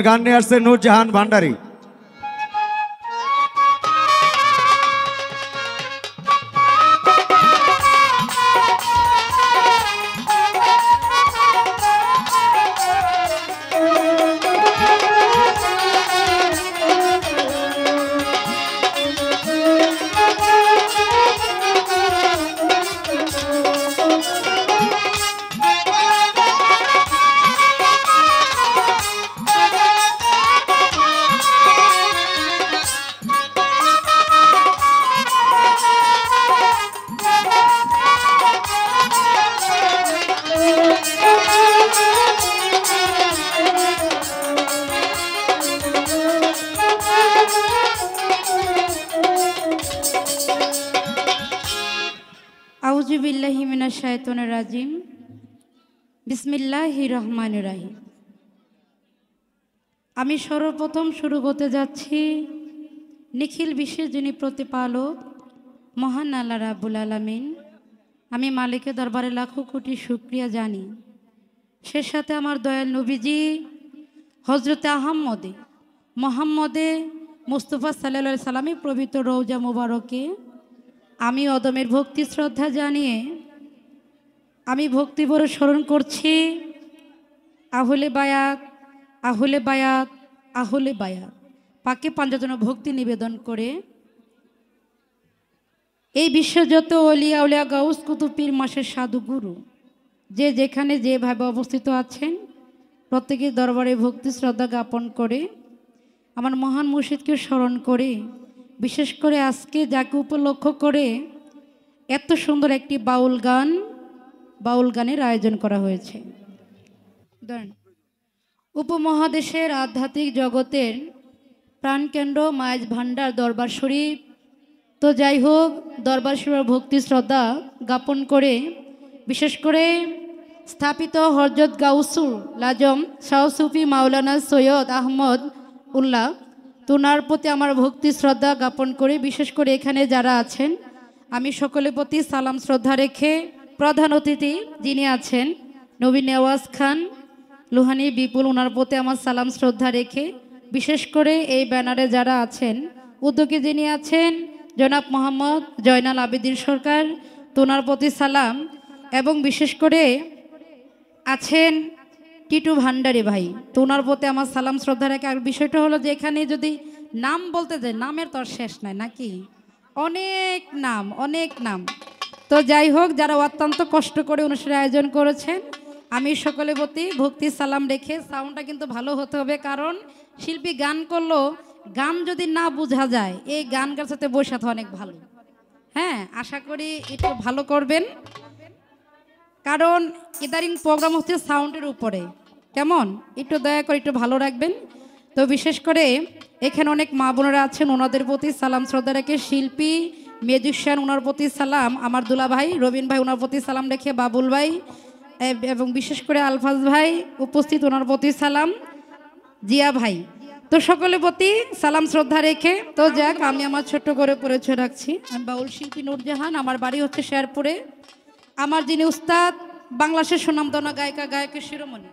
গান নিয়ে আসছে নূরজাহান ভান্ডারী। আউযু বিল্লাহি মিনাশ শাইতানির রাজিম। বিসমিল্লাহির রহমানির রহিম। আমি সর্বপ্রথম শুরু করতে যাচ্ছি নিখিল বিশ্বের যিনি প্রতিপালক মহান আল্লাহ রাব্বুল আলামিন। আমি মালিকের দরবারে লাখো কোটি শুকরিয়া জানি। সে সাথে আমার দয়াল নবীজি হযরতে আহমদে মোহাম্মদে মুস্তাফা সাল্লাল্লাহু আলাইহি সাল্লামের পবিত্র রওজা মুবারকে আমি অদমের ভক্তি শ্রদ্ধা জানিয়ে আমি ভক্তিভরে স্মরণ করছি আহলে বায়াত আহলে বায়াত আহলে বায়াত পাকে পাঞ্জাতন ভক্তি নিবেদন করে এই বিশ্বযত ওলিয়া উলিয়া গাউস কুতুব পীর মাসের সাধু গুরু যে যেখানে যেভাবে অবস্থিত আছেন প্রত্যেকের দরবারে ভক্তি শ্রদ্ধা জ্ঞাপন করে আমার মহান মুর্শিদকে স্মরণ করে বিশেষ করে আজকে যাকে উপলক্ষ করে এত সুন্দর একটি বাউল গানের আয়োজন করা হয়েছে। উপমহাদেশের আধ্যাত্মিক জগতের প্রাণকেন্দ্র মায়ের ভান্ডার দরবার শরীফ। তো যাই হোক, দরবার শরীফের ভক্তি শ্রদ্ধা জ্ঞাপন করে বিশেষ করে স্থাপিত হযরত গাউসুল আজম শাহ সুফি মাওলানা সৈয়দ আহমদ উল্লাহ তোনার প্রতি আমার ভক্তি শ্রদ্ধা জ্ঞাপন করে বিশেষ করে এখানে যারা আছেন আমি সকলের প্রতি সালাম শ্রদ্ধা রেখে প্রধান অতিথি যিনি আছেন নবী নেওয়াজ খান লোহানী বিপুল, ওনার প্রতি আমার সালাম শ্রদ্ধা রেখে বিশেষ করে এই ব্যানারে যারা আছেন উদ্যোগে যিনি আছেন জনাব মোহাম্মদ জয়নাল আবেদিন সরকার, তোনার প্রতি সালাম, এবং বিশেষ করে আছেন টিটু ভান্ডারী ভাই, তোনার প্রতি আমার সালাম শ্রদ্ধা রেখে। আর বিষয়টা হলো যে এখানে যদি নাম বলতে যায় নামের তো আর শেষ নাই নাকি, অনেক নাম। তো যাই হোক, যারা অত্যন্ত কষ্ট করে অনুষ্ঠানের আয়োজন করেছেন আমি সকলের প্রতি ভক্তি সালাম রেখে সাউন্ডটা কিন্তু ভালো হতে হবে, কারণ শিল্পী গান করলো গান যদি না বোঝা যায় এই গান গার সাথে বসে তো অনেক ভালো। হ্যাঁ, আশা করি একটু ভালো করবেন, কারণ ইদারিং প্রোগ্রাম হচ্ছে সাউন্ডের উপরে, কেমন একটু দয়া করে একটু ভালো রাখবেন। তো বিশেষ করে এখানে অনেক মা বোনেরা আছেন, ওনাদের প্রতি সালাম শ্রদ্ধা রেখে শিল্পী মিউজিশিয়ান ওনার প্রতি সালাম, আমার দুলা ভাই রবিন ভাই ওনার প্রতি সালাম রেখে বাবুল ভাই এবং বিশেষ করে আলফাজ ভাই উপস্থিত ওনার প্রতি সালাম, জিয়া ভাই, তো সকলের প্রতি সালাম শ্রদ্ধা রেখে তো যাক আমি আমার ছোট্ট করে পরিচয় রাখছি। আমি বাউল শিল্পী নূরজাহান, আমার বাড়ি হচ্ছে শেরপুরে। আমার যিনি উস্তাদ বাংলাদেশের সুনামধন্য গায়কের শিরোমণি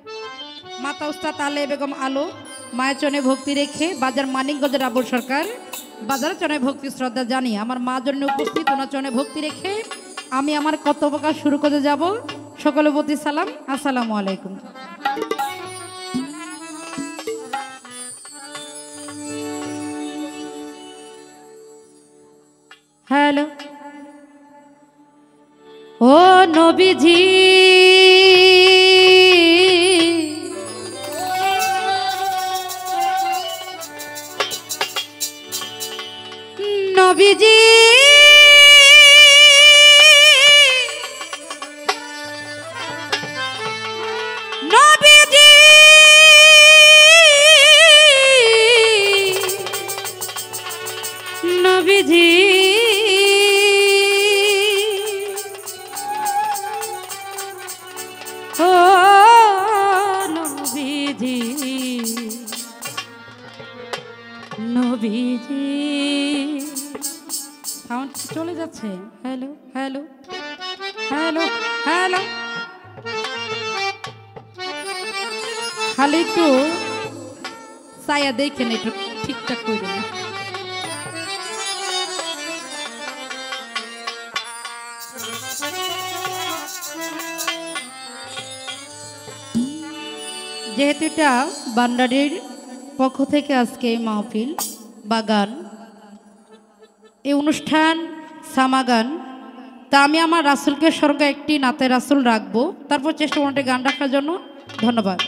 মাতা উস্তাদ আলে বেগম আলো, মায়ের চরণে ভক্তি রেখে বাজার মানিকগঞ্জের আবুল সরকার বাজার চরণে ভক্তি শ্রদ্ধা জানি আমার মা জন্য উপস্থিত, ওনার চরণে ভক্তি রেখে আমি আমার কর্তব্য কাজ শুরু করতে যাব। সকলের প্রতি সালাম, আসসালামু আলাইকুম। হ্যালো, ও নবীজি নবীজি নবীজি নবীজি ও নবীজি নবীজি সাউন্ড চলে যাচ্ছে। হ্যালো হ্যালো হ্যালো হ্যালো, খালি একটু চাইয়া দেখেন একটু ঠিকঠাক করে দেন। যেহেতু এটা বান্ডারির পক্ষ থেকে আজকে এই মাহফিল বা গান, এই অনুষ্ঠান সামাগান, তা আমি আমার রাসূলকে স্বর্গে একটি নাতে রাসূল রাখবো, তারপর চেষ্টা করতে গান রাখার জন্য। ধন্যবাদ।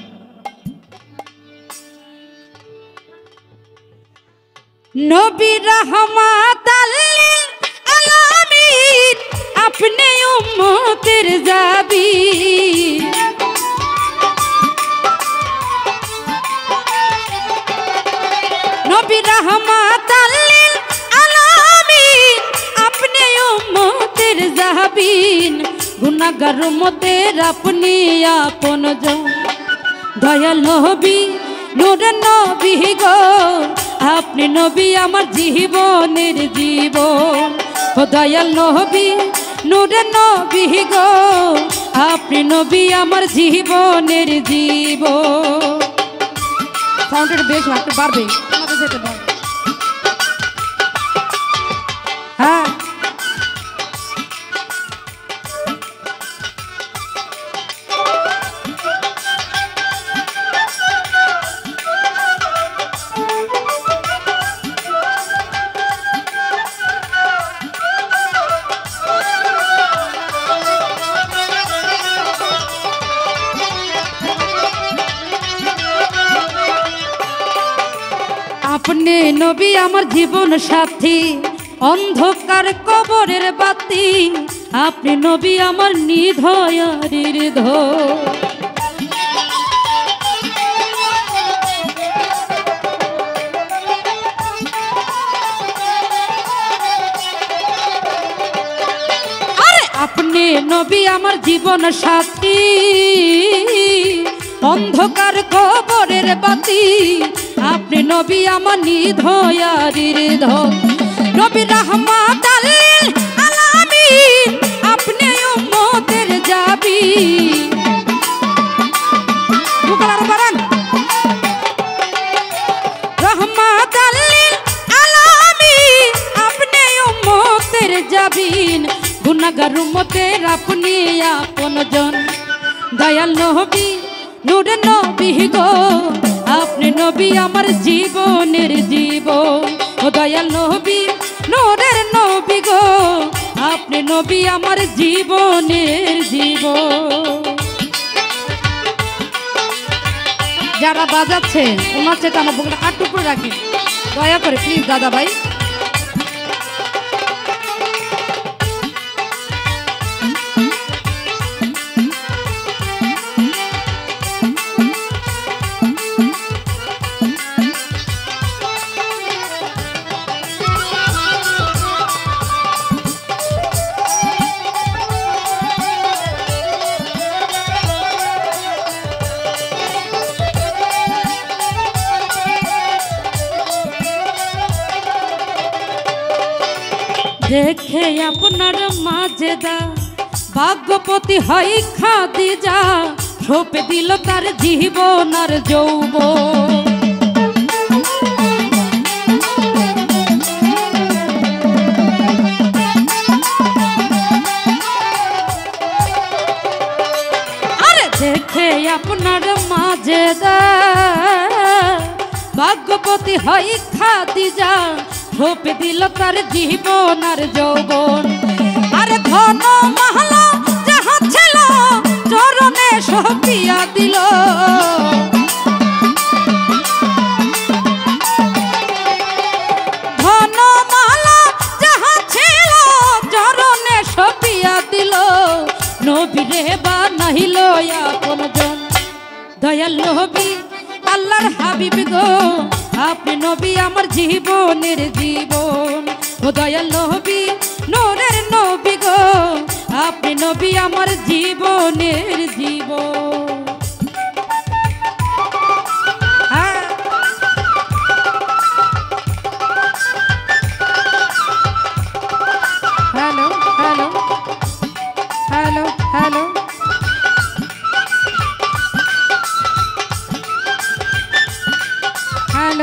নবী রাহমাতাল লিল আলামিন আপনি উম্মতের জাবিন, নবী রাহমাতাল লিল আলামিন আপনি উম্মতের জাবিন, গুনাহগার উম্মতের আপনি আপনজন। দয়াল নবী নূরের নবী গো আপনি নবী আমার জীবনের জীবন। ও দয়াল নবী নূরের নবী গো আপনি নবী আমার জীবনের জীবন। সাউন্ডের বেশ একটু বাড়বে, আমাদের যেতে পারবে। হ্যাঁ, আপনি নবী আমার জীবন সাথী, অন্ধকার কবরের বাতি, আপনি নবী আমার নিধয়ারির ধর। আরে আপনি নবী আমার জীবন সাথী, অন্ধকার কবরের বাতি, আপনি নবী আমার নিধয়ারির ধর। নবী রাহমাতাল লিল আলামিন আপনি উম্মতের জাবিন। রাহমাতাল লিল আলামিন আপনি উম্মতের জাবিন, গুনাহগার উম্মতের আপনি আপনজন। দয়াল নবী নূরের নবী গো আপনি নবী আমার জীবনের জীবন। ও দয়াল নবী নূরের নবী গো আপনি নবী আমার জীবনের জীবন। যারা বাজাচ্ছে ওনার চেয়ে আমার বুকটা আটটু করে রাখেন দয়া করে প্লিজ দাদা ভাই। দেখে আপনার মাজেদা ভাগ্যপতি হয় খাদিজা, সঁপে দিল তার জীবন আর যৌবন। আরে দেখে আপনার মাজেদা ভাগ্যপতি হয় খাদিজা, সঁপে দিল তার জীবন আর যৌবন। আরে ধন মহল যাহা ছিল চরণে সঁপিয়া দিল, ধন মহল যাহা ছিল চরণে সঁপিয়া দিল, নবী রে বানাইল আপনজন। দয়াল নবী আল্লাহর হাবিব গো আপনি নবী আমার জীবনের জীবন। ও দয়াল নবী নূরের নবী গো আপনি নবী আমার জীবনের জীবন। Hello hello hello hello hello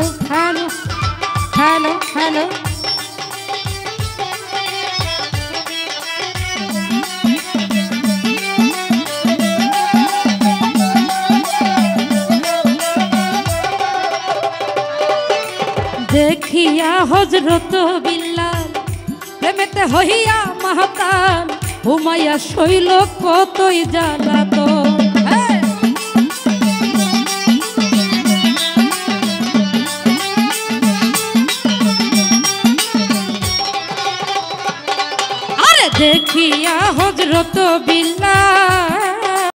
হজরত বিল্লাল প্রেমেতে হইয়া মাহতাল হুমাইয়া শৈল কতই জ্বালাতন। আরে দেখিয়া হজরত বিল্লাল